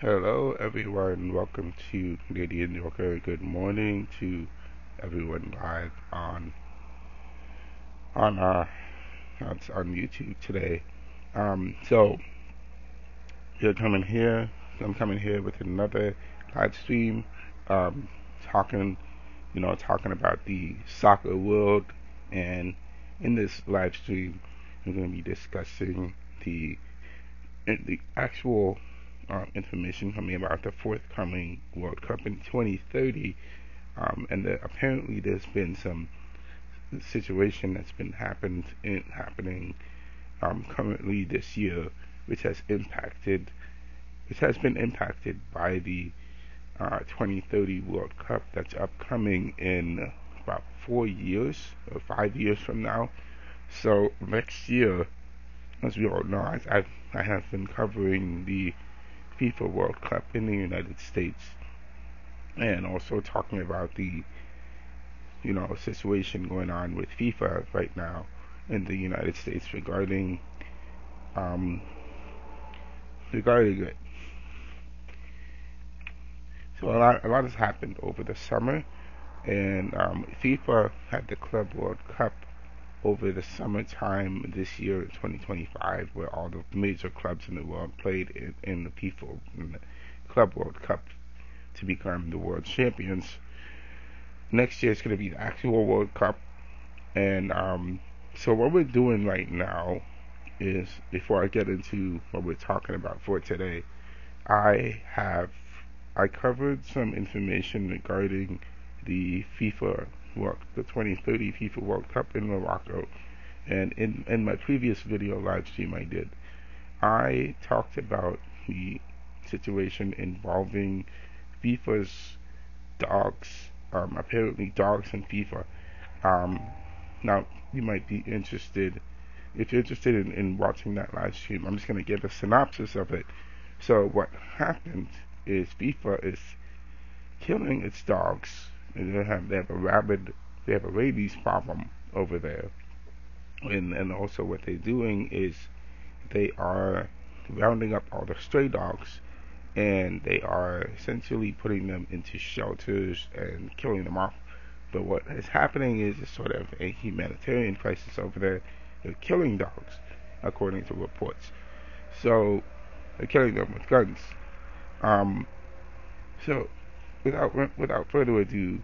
Hello, everyone. Welcome to Canadian Yorker. Good morning to everyone live on uh on YouTube today. So you're coming here. I'm coming here with another live stream, um, talking, talking about the soccer world, and in this live stream, we're going to be discussing the actual information coming about the forthcoming World Cup in 2030. Apparently there's been some situation that's been happening currently this year, which has impacted, which has been impacted by the 2030 World Cup that's upcoming in about 4 years or 5 years from now. So next year, as we all know, I have been covering the FIFA World Cup in the United States, and also talking about the situation going on with FIFA right now in the United States um, regarding it. So a lot has happened over the summer, and FIFA had the Club World Cup over the summertime this year in 2025, where all the major clubs in the world played in the FIFA in the Club World Cup to become the world champions. Next year is going to be the actual World Cup, and so what we're doing right now is, before I get into what we're talking about for today, I have I covered some information regarding the 2030 FIFA World Cup in Morocco, and in my previous video live stream I talked about the situation involving FIFA's dogs. Apparently, dogs in FIFA. Um, Now, you might be interested. If you're interested in watching that live stream, I'm just going to give a synopsis of it. So, what happened is FIFA is killing its dogs. And they have a rabies problem over there. And also, what they're doing is they are rounding up all the stray dogs, and they are essentially putting them into shelters and killing them off. But what is happening is a sort of a humanitarian crisis over there. They're killing dogs, according to reports. So they're killing them with guns. Um, so without further ado,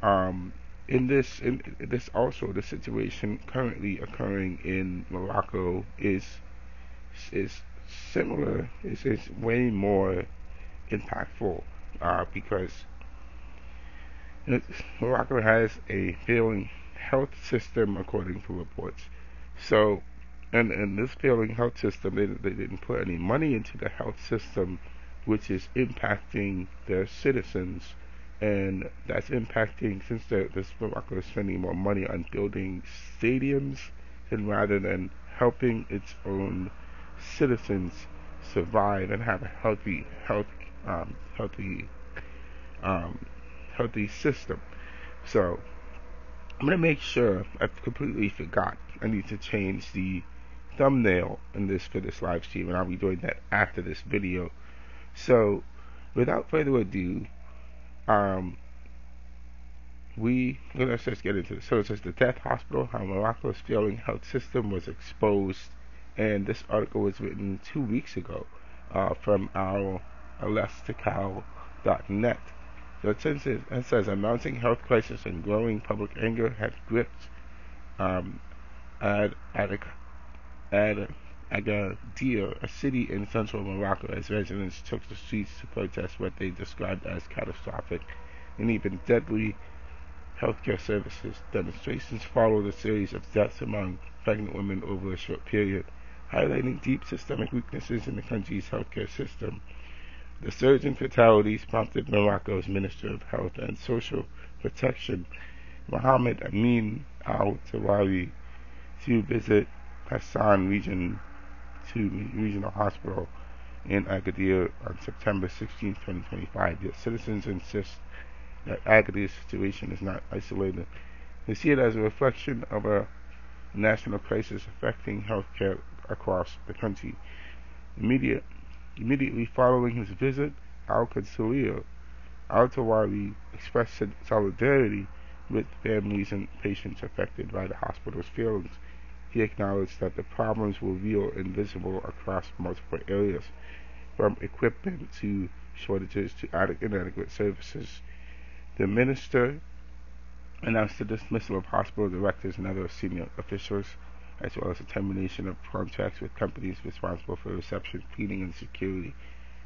um, in this also, the situation currently occurring in Morocco is similar. Is way more impactful because Morocco has a failing health system, according to reports. So, and this failing health system, they didn't put any money into the health system, which is impacting their citizens, and that's impacting, since this Morocco is spending more money on building stadiums than rather than helping its own citizens survive and have a healthy um, healthy system. So I'm gonna make sure, I completely forgot, I need to change the thumbnail in this for this live stream, and I'll be doing that after this video. So without further ado, um, let's just get into it. So it says the death hospital, how Morocco's failing health system was exposed, and this article was written 2 weeks ago from our elastical.net. So it says a mounting health crisis and growing public anger have gripped um, Ad, Ad, Ad, Agadir, a city in central Morocco, as residents took the streets to protest what they described as catastrophic and even deadly healthcare services. Demonstrations followed a series of deaths among pregnant women over a short period, highlighting deep systemic weaknesses in the country's healthcare system. The surge in fatalities prompted Morocco's Minister of Health and Social Protection, Mohammed Amin Al-Tawari, to visit Hassan Regional Hospital in Agadir on September 16, 2025. Yet citizens insist that Agadir's situation is not isolated. They see it as a reflection of a national crisis affecting healthcare across the country. The media Immediately following his visit, Al-Qadsiria Al-Tawali expressed solidarity with families and patients affected by the hospital's failings. He acknowledged that the problems were real and visible across multiple areas, from equipment to shortages to inadequate services. The minister announced the dismissal of hospital directors and other senior officials, as well as the termination of contracts with companies responsible for reception, cleaning, and security.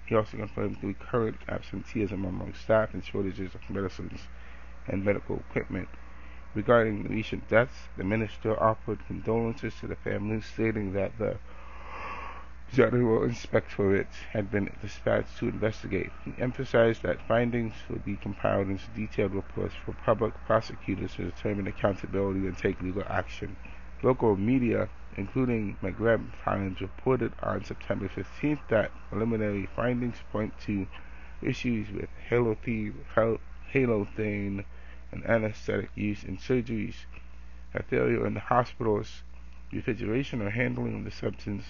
He also confirmed the recurrent absenteeism among staff and shortages of medicines and medical equipment. Regarding the recent deaths, the minister offered condolences to the families, stating that the General Inspectorate had been dispatched to investigate. He emphasized that findings would be compiled into detailed reports for public prosecutors to determine accountability and take legal action. Local media, including Maghreb Times, reported on September 15th that preliminary findings point to issues with halothane and anesthetic use in surgeries, a failure in the hospital's refrigeration or handling of the substance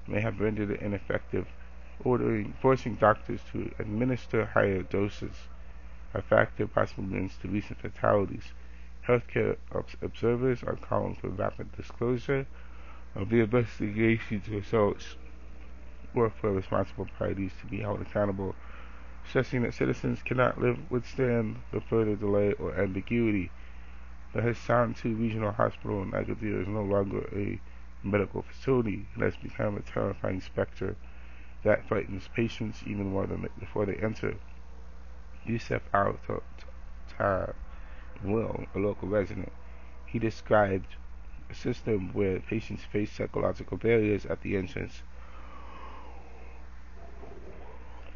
may have rendered it ineffective, forcing doctors to administer higher doses, a factor possibly linked to recent fatalities. Healthcare observers are calling for rapid disclosure of the investigation's results, or for responsible parties to be held accountable, stressing that citizens cannot withstand the further delay or ambiguity. The Hassan II Regional Hospital in Agadir is no longer a medical facility. It has become a terrifying specter that frightens patients even more than before they enter. Yusuf Al-Tawil, a local resident, he described a system where patients face psychological barriers at the entrance,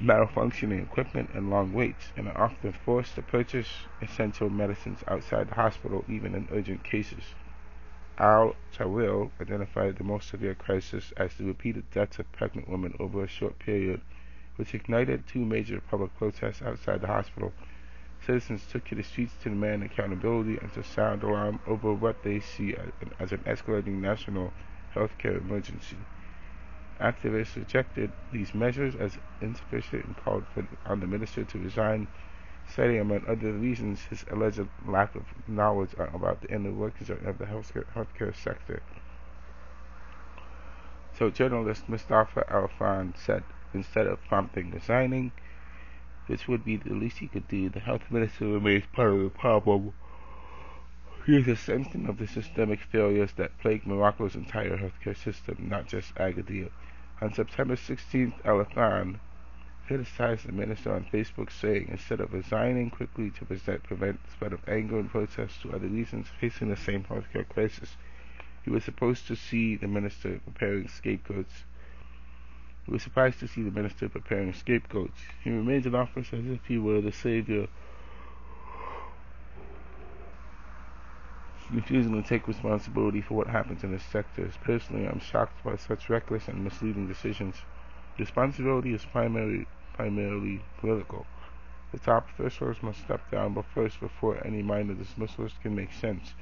malfunctioning equipment, and long waits, and are often forced to purchase essential medicines outside the hospital, even in urgent cases. Al-Tawil identified the most severe crisis as the repeated deaths of pregnant women over a short period, which ignited two major public protests outside the hospital. Citizens took to the streets to demand accountability and to sound alarm over what they see as an escalating national healthcare emergency. Activists rejected these measures as insufficient and called on the minister to resign, citing among other reasons his alleged lack of knowledge about the inner workings of the healthcare sector. So journalist Mustafa Alfan said, instead of promptly resigning, which would be the least he could do, the health minister remains part of the problem. He is a symptom of the systemic failures that plague Morocco's entire healthcare system, not just Agadir. On September 16th, Al-Khan criticized the minister on Facebook, saying instead of resigning quickly to prevent the spread of anger and protests to other regions facing the same healthcare crisis, he was supposed to see the minister preparing scapegoats. He was surprised to see the minister preparing scapegoats. He remains in office as if he were the savior, refusing to take responsibility for what happens in his sectors. Personally, I'm shocked by such reckless and misleading decisions. Responsibility is primarily political. The top officials must step down before any minor dismissals can make sense.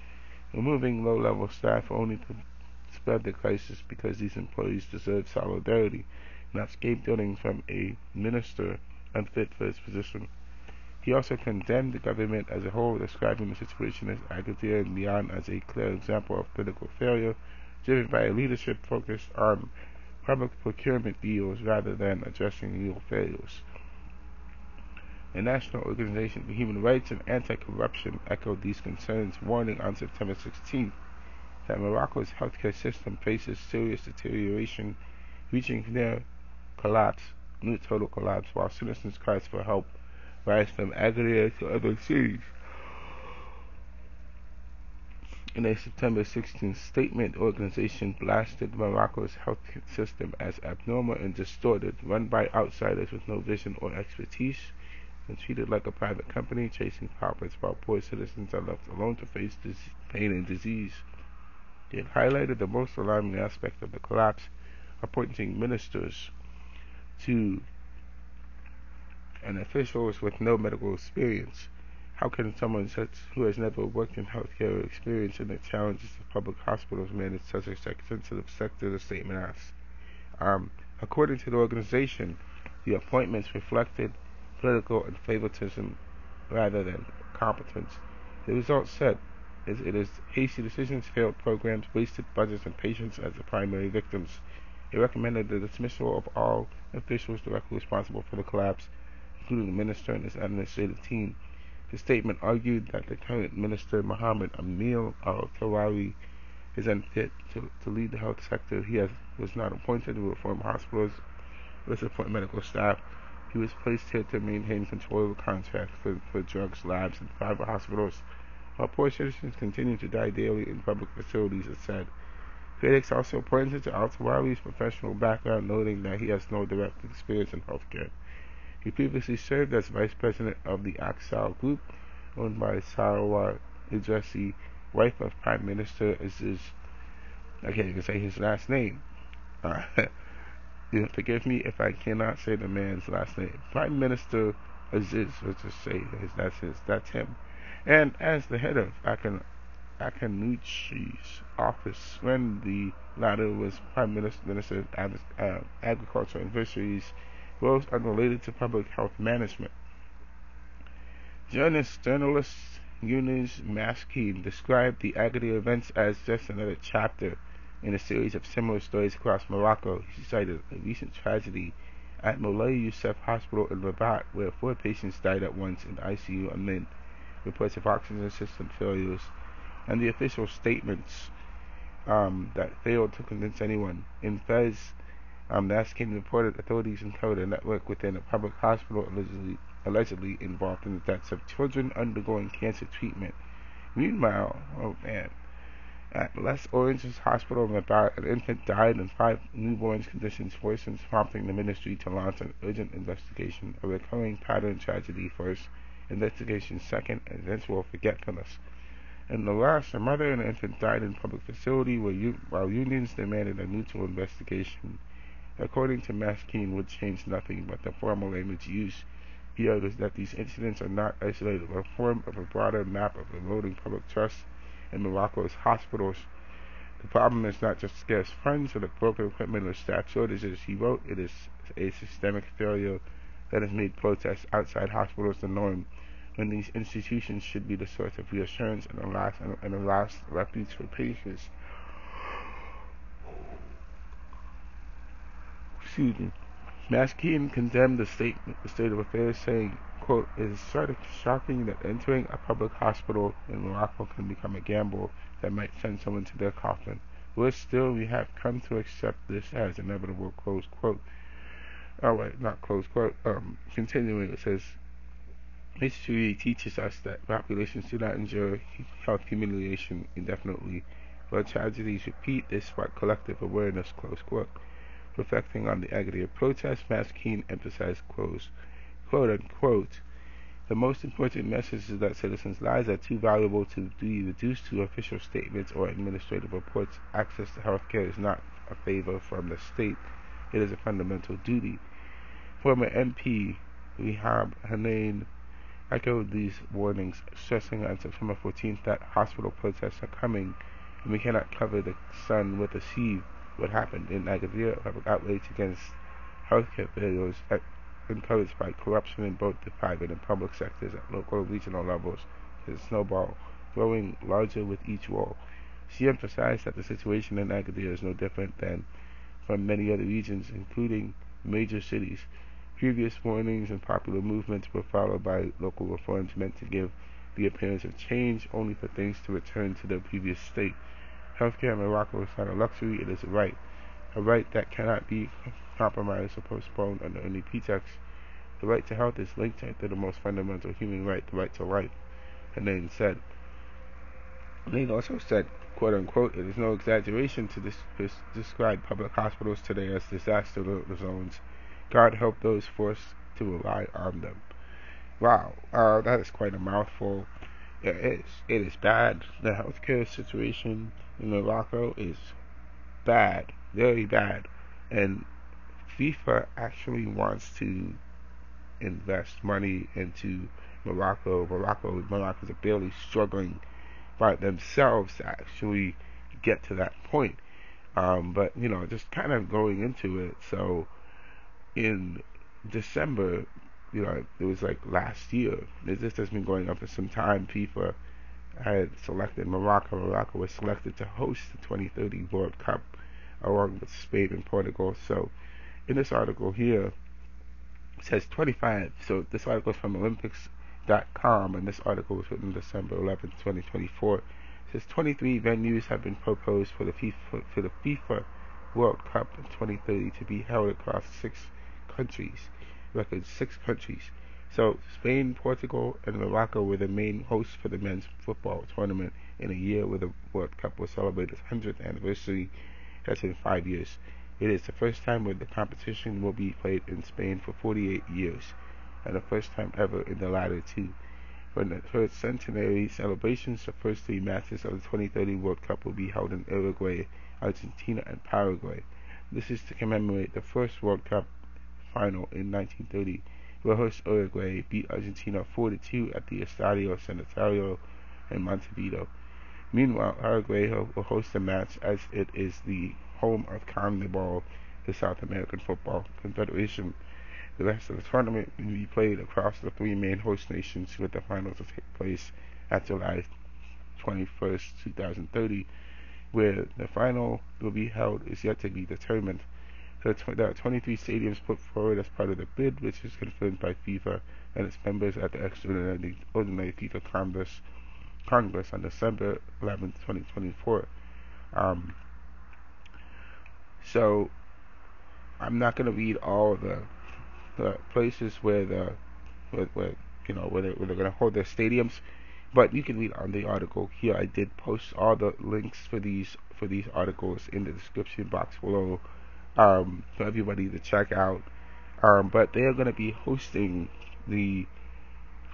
Removing low-level staff only to spread the crisis because these employees deserve solidarity, not scapegoating from a minister unfit for his position. He also condemned the government as a whole, describing the situation as Agadir and beyond as a clear example of political failure, driven by a leadership focused on public procurement deals rather than addressing real failures. The National Organization for Human Rights and Anti-Corruption echoed these concerns, warning on September 16th that Morocco's healthcare system faces serious deterioration, reaching near total collapse, while citizens' cries for help rise from Agadir to other cities. In a September 16th statement, the organization blasted Morocco's health system as abnormal and distorted, run by outsiders with no vision or expertise, and treated like a private company chasing profits while poor citizens are left alone to face pain and disease. It highlighted the most alarming aspect of the collapse, appointing ministers to and officials with no medical experience. How can someone who has never worked in healthcare or experienced in the challenges of public hospitals manage such a sensitive sector? The statement asks. According to the organization, the appointments reflected political and favoritism rather than competence. The results said it is hasty decisions, failed programs, wasted budgets, and patients as the primary victims. It recommended the dismissal of all officials directly responsible for the collapse, including the minister and his administrative team. The statement argued that the current minister, Mohammed Emil Al-Tawari, is unfit to lead the health sector. He was not appointed to reform hospitals or support medical staff. He was placed here to maintain control of contracts for drugs, labs, and private hospitals, while poor citizens continue to die daily in public facilities, it said. Critics also pointed to Al-Tawari's professional background, noting that he has no direct experience in healthcare. He previously served as vice president of the Aksal Group, owned by Sarwar Idrisi, wife of Prime Minister Aziz. I can't even say his last name. Forgive me if I cannot say the man's last name. Prime Minister Aziz, let's just say that's him. And as the head of Akanuchi's office, when the latter was Prime Minister of Agriculture and Fisheries, roles unrelated to public health management. Journalist Yunus Maskin described the Agadir events as just another chapter in a series of similar stories across Morocco. He cited a recent tragedy at Moulay Youssef Hospital in Rabat, where 4 patients died at once in ICU amid reports of oxygen system failures, and the official statements that failed to convince anyone. In Fez, Maskin reported authorities uncovered a network within a public hospital allegedly involved in the deaths of children undergoing cancer treatment. Meanwhile, at Les Oranges Hospital in Rabat, an infant died and 5 newborns' conditions worsened, prompting the ministry to launch an urgent investigation. A recurring pattern: tragedy first, investigation second, and eventual forgetfulness. In the last, a mother and an infant died in a public facility while unions demanded a neutral investigation. According to Maskin, would change nothing but the formal language used. He argues that these incidents are not isolated, but form of a broader map of eroding public trust in Morocco's hospitals. The problem is not just scarce funds or the broken equipment or staff shortages, he wrote. It is a systemic failure that has made protests outside hospitals the norm, when these institutions should be the source of reassurance and a last refuge for patients. Maskin condemned the state of affairs, saying, quote, "It is sort of shocking that entering a public hospital in Morocco can become a gamble that might send someone to their coffin. Worse still, we have come to accept this as inevitable," close quote. Not close quote. Continuing, it says, "History teaches us that populations do not endure health humiliation indefinitely. While tragedies repeat, they spark collective awareness," close quote. Reflecting on the Agadir protest, Maskin emphasized, quote unquote, "The most important message is that citizens' lives are too valuable to be reduced to official statements or administrative reports. Access to healthcare is not a favor from the state. It is a fundamental duty." Former MP Rehab Hanein echoed these warnings, stressing on September 14th that hospital protests are coming, and we cannot cover the sun with a sieve. What happened in Agadir, public outrage against healthcare failures, encouraged by corruption in both the private and public sectors at local and regional levels, is a snowball, growing larger with each roll. She emphasized that the situation in Agadir is no different than from many other regions, including major cities. Previous warnings and popular movements were followed by local reforms meant to give the appearance of change, only for things to return to their previous state. Healthcare in Morocco is not a luxury, it is a right that cannot be compromised or postponed under any pretext. The right to health is linked to the most fundamental human right, the right to life, Hanein said. Hanein also said, quote unquote, "It is no exaggeration to describe public hospitals today as disaster zones. God help those forced to rely on them." Wow, that is quite a mouthful. It is bad. The healthcare situation in Morocco is bad, very bad, and FIFA actually wants to invest money into Morocco. Morocco's are barely struggling by themselves to actually get to that point. But just kind of going into it. So in December, it was like last year. This has been going on for some time. FIFA had selected Morocco. Morocco was selected to host the 2030 World Cup along with Spain and Portugal. So in this article here, it says 25. So this article is from Olympics.com, and this article was written December 11th, 2024. It says 23 venues have been proposed for the FIFA World Cup in 2030 to be held across 6 countries. Record 6 countries. So Spain, Portugal, and Morocco were the main hosts for the men's football tournament in a year where the World Cup will celebrate its 100th anniversary. That's in 5 years. It is the first time where the competition will be played in Spain for 48 years, and the first time ever in the latter two. For its centenary celebrations, the first 3 matches of the 2030 World Cup will be held in Uruguay, Argentina, and Paraguay. This is to commemorate the first World Cup final in 1930, where host Uruguay beat Argentina 4-2 at the Estadio Centenario in Montevideo. Meanwhile, Paraguay will host the match as it is the home of CONMEBOL, the South American Football Confederation. The rest of the tournament will be played across the 3 main host nations, with the finals to take place at July 21st, 2030. Where the final will be held is yet to be determined. There are 23 stadiums put forward as part of the bid, which is confirmed by FIFA and its members at the extraordinary FIFA Congress on December 11th, 2024. So I'm not going to read all the places where where they're going to hold their stadiums, but you can read on the article here. I did post all the links for these articles in the description box below, for everybody to check out. But they are going to be hosting the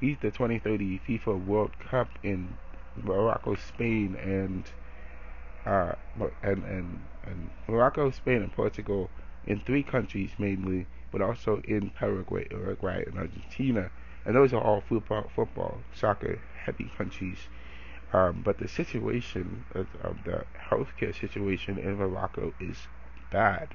2030 FIFA World Cup in Morocco, Spain, and Morocco, Spain, and Portugal, in 3 countries mainly, but also in Paraguay, Uruguay, and Argentina. And those are all football, soccer heavy countries. But the situation of the healthcare situation in Morocco is bad.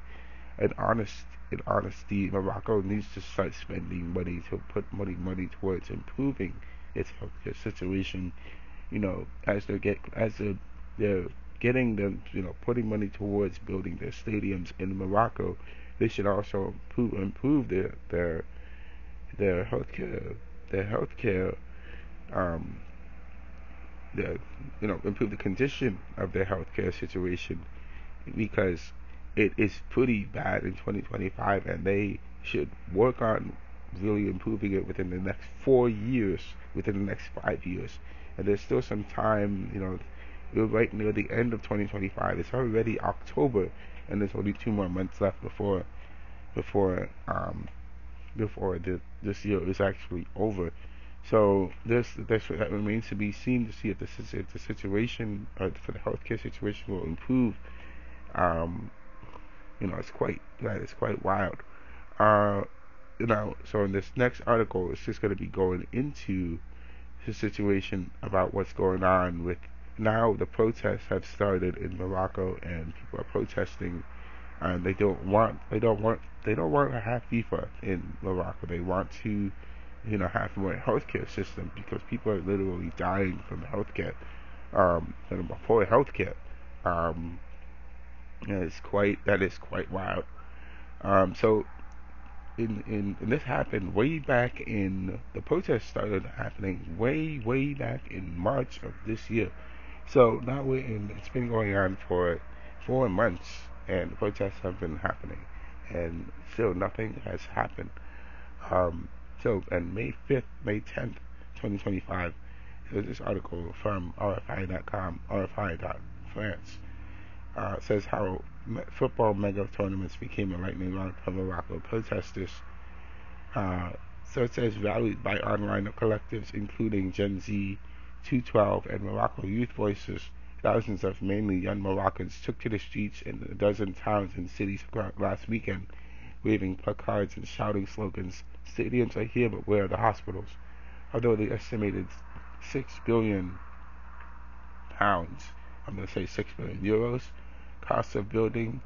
In honesty, Morocco needs to start spending money to put money towards improving its healthcare situation. They're getting them, putting money towards building their stadiums in Morocco. They should also improve their healthcare, um, improve the condition of their healthcare situation, because it is pretty bad in 2025, and they should work on really improving it within the next 4 years, within the next 5 years. And there's still some time, we're right near the end of 2025. It's already October, and there's only 2 more months left before this year is actually over. So that remains to be seen, to see if the situation, for the healthcare situation, will improve. It's quite wild. Uh, so in this next article, it's just going to be going into the situation about what's going on with, now the protests have started in Morocco, and people are protesting, and they don't want to have FIFA in Morocco. They want to, have more healthcare system, because people are literally dying from healthcare, from poor healthcare. Um, that is quite wild. So in this happened way back in the protests started happening way back in March of this year. So now it's been going on for 4 months, and the protests have been happening, and still nothing has happened. And May 10th, 2025, there's this article from RFI.com, RFI.France, says how football mega tournaments became a lightning rod for Morocco protesters. So it says, rallied by online collectives including Gen Z, 212, and Morocco Youth Voices, thousands of mainly young Moroccans took to the streets in a dozen towns and cities last weekend, waving placards and shouting slogans. Stadiums are here, but where are the hospitals? Although the estimated £6 billion, I'm going to say €6 billion, cost of building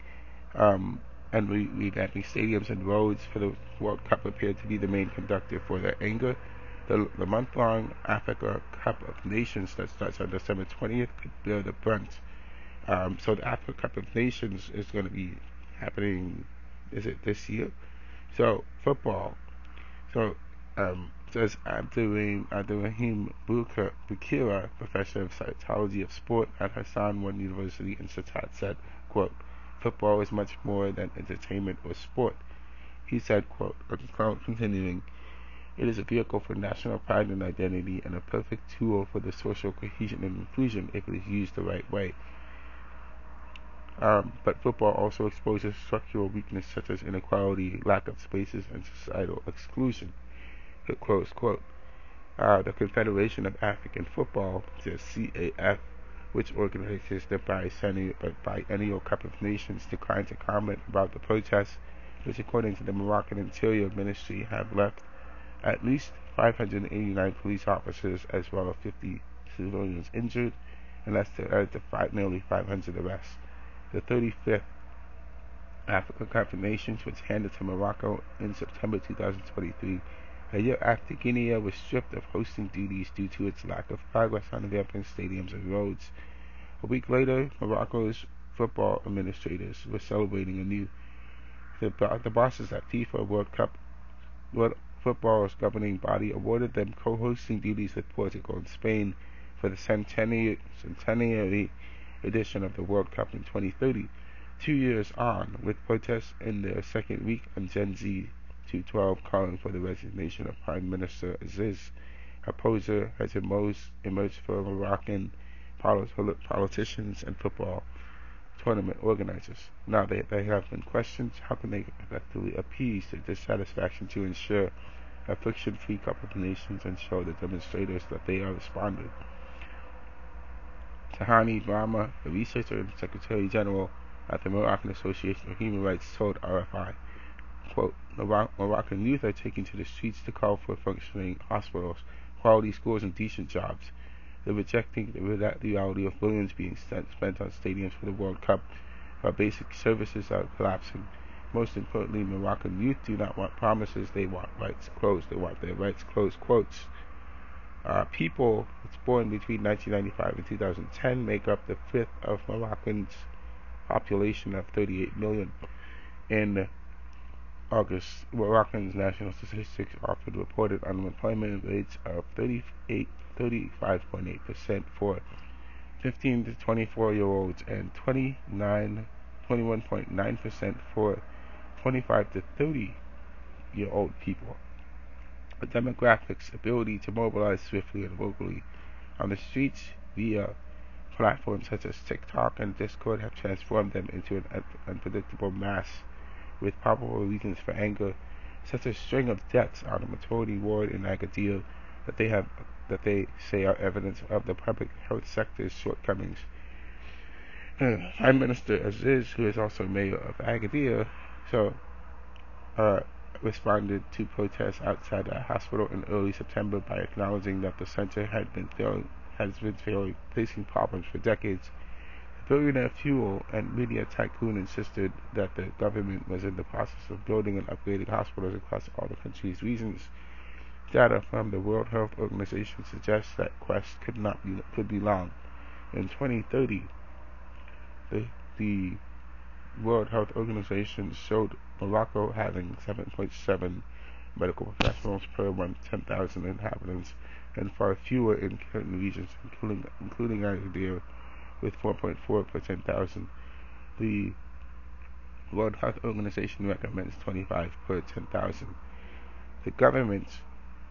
and revamping stadiums and roads for the World Cup appeared to be the main conductor for their anger. The month-long Africa Cup of Nations that starts on December 20th could bear the brunt. So the Africa Cup of Nations is going to be happening, is it this year? So football. So says Abdurrahim Bukira, professor of psychology of sport at Hassan I University in Satat, said, quote, "Football is much more than entertainment or sport." He said, quote, continuing, "It is a vehicle for national pride and identity and a perfect tool for the social cohesion and inclusion if it is used the right way. But football also exposes structural weakness such as inequality, lack of spaces, and societal exclusion." Close quote. The Confederation of African Football, the CAF, which organizes the biennial Cup of Nations, declined to comment about the protests, which according to the Moroccan Interior Ministry have left at least 589 police officers as well as 50 civilians injured, and that's to add to nearly 500 arrests. The 35th Africa Cup of Nations was handed to Morocco in September 2023, a year after Guinea was stripped of hosting duties due to its lack of progress on revamping stadiums and roads. A week later, Morocco's football administrators were celebrating anew. The bosses at FIFA World Football's governing body awarded them co-hosting duties with Portugal and Spain for the centenary edition of the World Cup in 2030. 2 years on, with protests in their second week and Gen Z 212 calling for the resignation of Prime Minister Aziz, a poser has emerged for Moroccan politicians and football tournament organizers. Now they have been questioned. How can they effectively appease the dissatisfaction to ensure a friction-free Cup of Nations and show the demonstrators that they are responding? Tahani Brahma, the researcher and Secretary General at the Moroccan Association of Human Rights, told RFI, quote, "Moroccan youth are taking to the streets to call for functioning hospitals, quality schools, and decent jobs. They're rejecting the reality of billions being spent on stadiums for the World Cup, while basic services are collapsing. Most importantly, Moroccan youth do not want promises, they want rights." They want their rights, close quotes. People born between 1995 and 2010 make up the fifth of Moroccan's population of 38 million. In August, Moroccan's national statistics offered reported unemployment rates of 35.8% for 15 to 24-year-olds and 21.9% for 25 to 30-year-old people. The demographics' ability to mobilize swiftly and locally on the streets via platforms such as TikTok and Discord have transformed them into an unpredictable mass with probable reasons for anger, such as string of deaths on a maternity ward in Agadir that they say are evidence of the public health sector's shortcomings. Prime Minister Aziz, who is also mayor of Agadir, responded to protests outside a hospital in early September by acknowledging that the center has been facing problems for decades. The billionaire fuel and media tycoon insisted that the government was in the process of building and upgrading hospitals across all the country's regions. Data from the World Health Organization suggests that quest could be long. In 2030, the World Health Organization showed Morocco having 7.7 medical professionals per 10,000 inhabitants, and far fewer in certain regions, including Agadir, with 4.4 per 10,000. The World Health Organization recommends 25 per 10,000. The government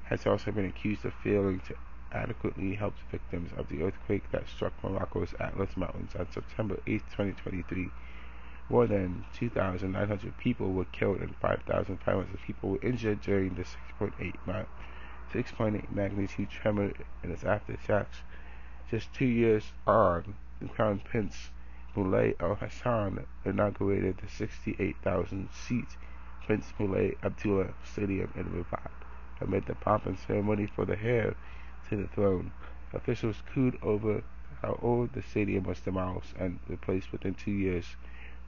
has also been accused of failing to adequately help victims of the earthquake that struck Morocco's Atlas Mountains on September 8, 2023. More than 2,900 people were killed and 5,500 people were injured during the 6.8 magnitude tremor and its aftershocks. Just 2 years on, the Crown Prince Moulay Al Hassan inaugurated the 68,000-seat Prince Moulay Abdullah Stadium in Rabat. Amid the pomp and ceremony for the heir to the throne, officials cooed over how old the stadium was demolished and replaced within 2 years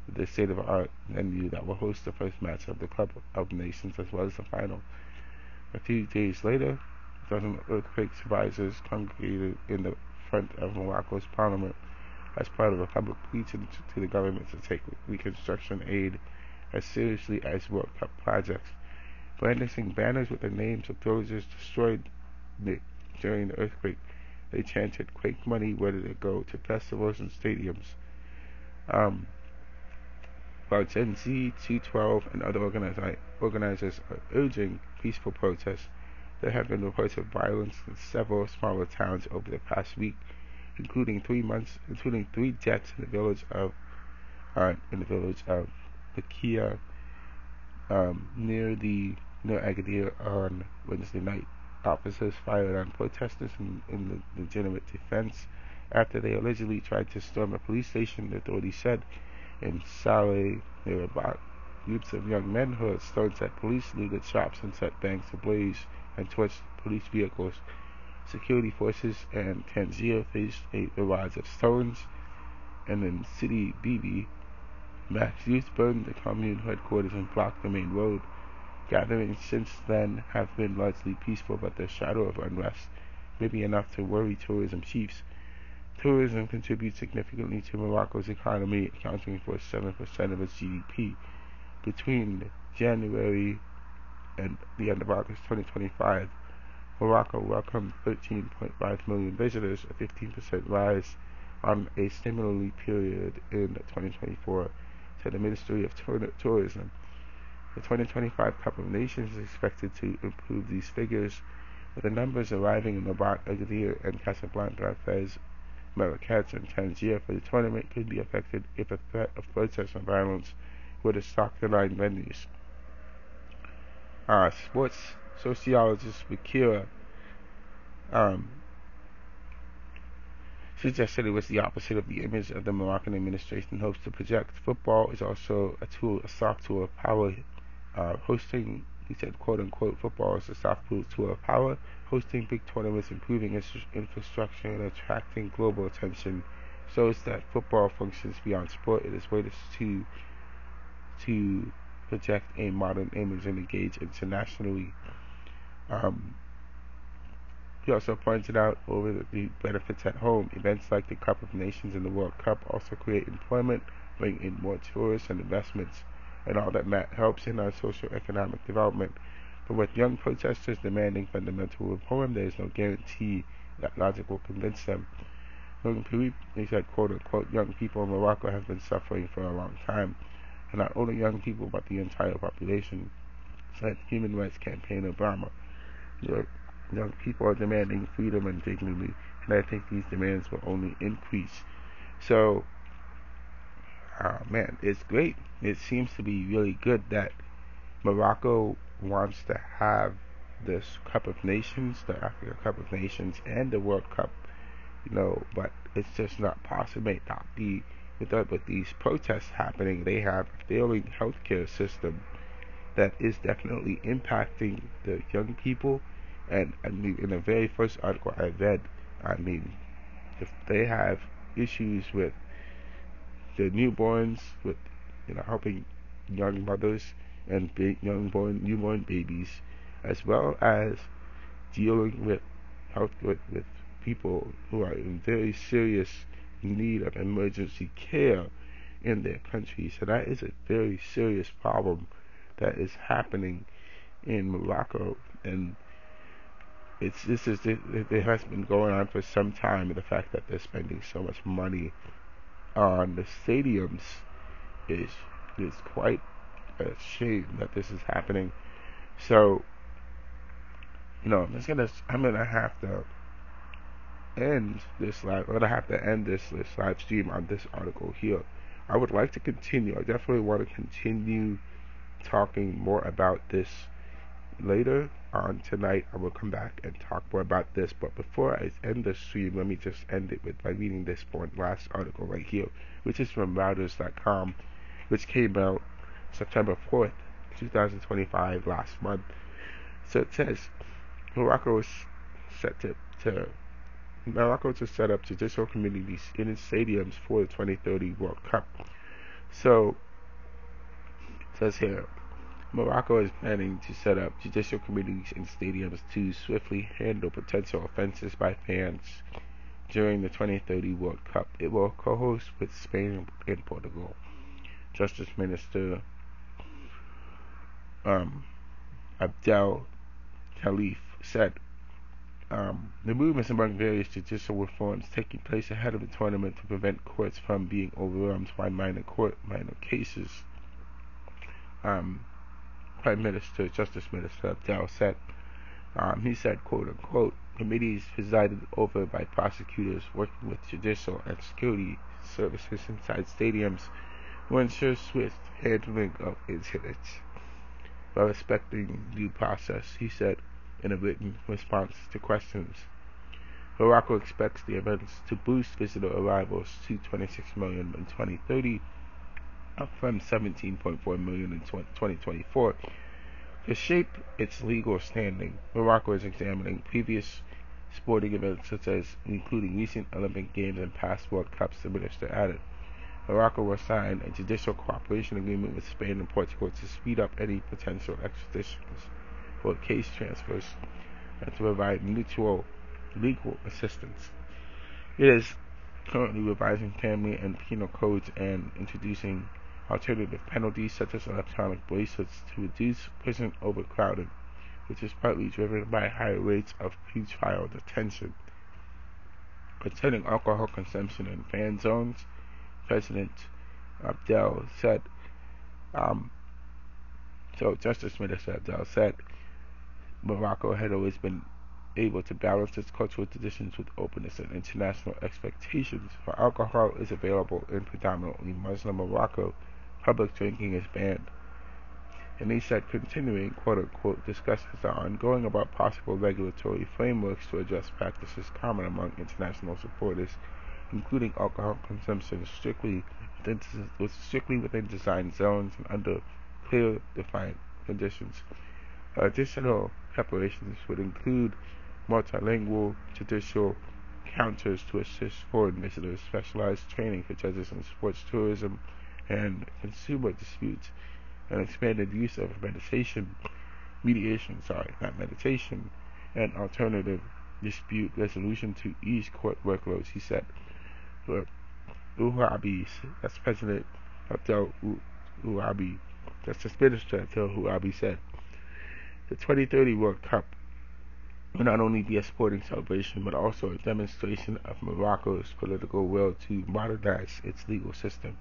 with the state-of-the-art venue that will host the first match of the Cup of Nations as well as the final. A few days later, a dozen earthquake survivors congregated in the front of Morocco's parliament as part of a public plea to the government to take reconstruction aid as seriously as World Cup projects. Brandishing banners with the names of villagers destroyed during the earthquake, they chanted, "Quake money, where did it go?" to festivals and stadiums. While Gen Z, 212, and other organizers are urging peaceful protests, there have been reports of violence in several smaller towns over the past week, including 3 deaths in the village of Bakia, near Agadir on Wednesday night. Officers fired on protesters in legitimate defense after they allegedly tried to storm a police station, the authorities said. In Saleh, near about groups of young men hurled stones at police, looted shops, and set banks ablaze and torched police vehicles. Security forces and Tangier faced a barrage of stones, and in City Bibi, mass youth burned the commune headquarters and blocked the main road. Gatherings since then have been largely peaceful, but the shadow of unrest may be enough to worry tourism chiefs. Tourism contributes significantly to Morocco's economy, accounting for 7% of its GDP. Between January and the end of August 2025, Morocco welcomed 13.5 million visitors, a 15% rise on a similar period in 2024, said the Ministry of Tourism. The 2025 Cup of Nations is expected to improve these figures, with the numbers arriving in Rabat, Agadir, and Casablanca, Fez, Moroccans, and Tangier for the tournament could be affected if a threat of protests and violence were to stalk the 9 venues. Sports sociologist Bakira suggested it was the opposite of the image of the Moroccan administration hopes to project. Football is also a soft tool of power. He said, quote unquote, football is a soft tool of power, hosting big tournaments, improving infrastructure, and attracting global attention shows that football functions beyond sport. It is ways to project a modern image and engage internationally. He also pointed out over the benefits at home. Events like the Cup of Nations and the World Cup also create employment, bring in more tourists and investments, and all that helps in our socio-economic development. But with young protesters demanding fundamental reform, there is no guarantee that logic will convince them. He said, quote unquote, young people in Morocco have been suffering for a long time, and not only young people but the entire population, said human rights campaigner Obama. Young people are demanding freedom and dignity, and I think these demands will only increase. So, man, it's great. It seems to be really good that Morocco wants to have this Cup of Nations, the Africa Cup of Nations, and the World Cup, but it's just not possible. It may not be with these protests happening. They have a failing healthcare system that is definitely impacting the young people. And I mean, in the very first article I read, if they have issues with the newborns, with helping young mothers and newborn babies, as well as dealing with with people who are in very serious need of emergency care in their country. So that is a very serious problem that is happening in Morocco, and it has been going on for some time, and the fact that they're spending so much money on the stadiums is quite a shame that this is happening. So, I'm gonna have to end this live. I'm gonna have to end this live stream on this article here. I would like to continue. I definitely want to continue talking more about this later on tonight. I will come back and talk more about this, but before I end the stream, let me just end it by reading this last article right here, which is from Reuters.com, which came out September 4th, 2025, last month. So it says, Morocco is set to Morocco to set up judicial communities in its stadiums for the 2030 World Cup. So, it says here, Morocco is planning to set up judicial committees in stadiums to swiftly handle potential offenses by fans during the 2030 World Cup. It will co-host with Spain and Portugal. Justice Minister Abdel Khalif said the movements among various judicial reforms taking place ahead of the tournament to prevent courts from being overwhelmed by minor cases. Justice Minister Abdel said, he said, quote unquote, committees presided over by prosecutors working with judicial and security services inside stadiums will ensure swift handling of incidents while respecting due process, he said in a written response to questions. Morocco expects the events to boost visitor arrivals to 26 million in 2030, up from 17.4 million in 2024. To shape its legal standing, Morocco is examining previous sporting events such as including recent Olympic Games and past World Cups, the minister added. Morocco will sign a judicial cooperation agreement with Spain and Portugal to speed up any potential extraditions or case transfers and to provide mutual legal assistance. It is currently revising family and penal codes and introducing alternative penalties such as electronic bracelets to reduce prison overcrowding, which is partly driven by higher rates of pretrial detention. Concerning alcohol consumption in fan zones, President Abdel said, Justice Minister Abdel said, Morocco had always been able to balance its cultural traditions with openness and international expectations. While alcohol is available in predominantly Muslim Morocco, public drinking is banned. And he said, continuing, quote-unquote, discussions are ongoing about possible regulatory frameworks to address practices common among international supporters, including alcohol consumption strictly within design zones and under clear, defined conditions. Additional preparations would include multilingual judicial counters to assist foreign visitors, specialized training for judges in sports tourism and consumer disputes, and expanded use of mediation, and alternative dispute resolution to ease court workloads, he said. That's President Abdel Ouabi, Justice Minister Abdel Ouabi said, the 2030 World Cup will not only be a sporting celebration, but also a demonstration of Morocco's political will to modernize its legal system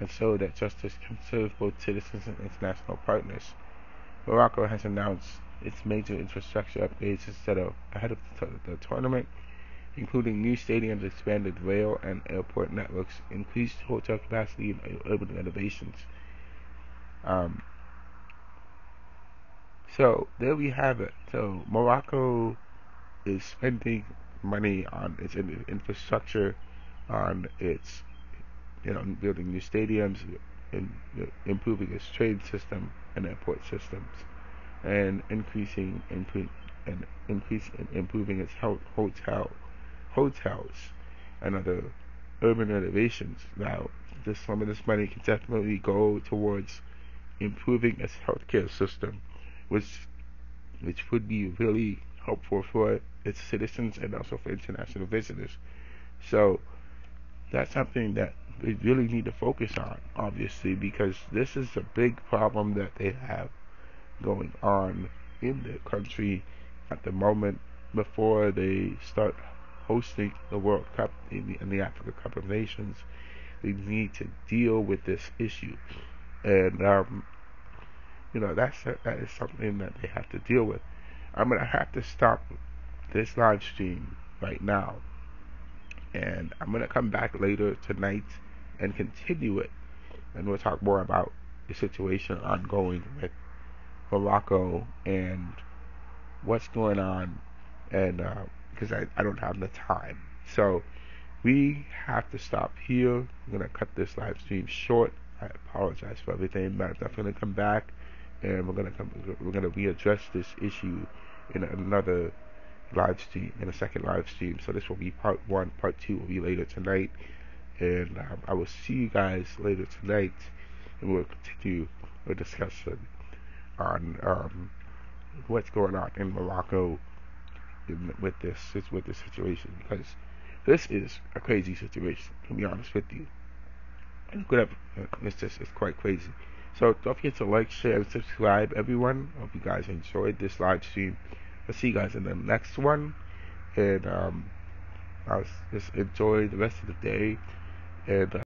and so that justice can serve both citizens and international partners. Morocco has announced its major infrastructure upgrades ahead of the tournament, including new stadiums, expanded rail and airport networks, increased hotel capacity, and urban renovations. So there we have it. So Morocco is spending money on its infrastructure, on its building new stadiums, and improving its train system and airport systems, and improving its hotels and other urban renovations. Now, some of this money can definitely go towards improving its healthcare system, which would be really helpful for its citizens and also for international visitors. So that's something that they really need to focus on, obviously, because this is a big problem that they have going on in their country at the moment before they start hosting the World Cup in the Africa Cup of Nations. They need to deal with this issue, and that is something that they have to deal with. I'm gonna have to stop this live stream right now, and I'm gonna come back later tonight and continue it, and we'll talk more about the situation ongoing with Morocco and what's going on, and because I don't have the time. So we have to stop here. I'm gonna cut this live stream short. I apologize for everything, but I'm definitely gonna come back, and we're gonna readdress this issue in another live stream and a second live stream. So this will be part one. Part two will be later tonight, and I will see you guys later tonight, and we'll continue a discussion on what's going on in Morocco with this situation, because this is a crazy situation, to be honest with you. It's quite crazy. So don't forget to like, share, and subscribe, everyone. Hope you guys enjoyed this live stream. I'll see you guys in the next one, and I'll just enjoy the rest of the day, and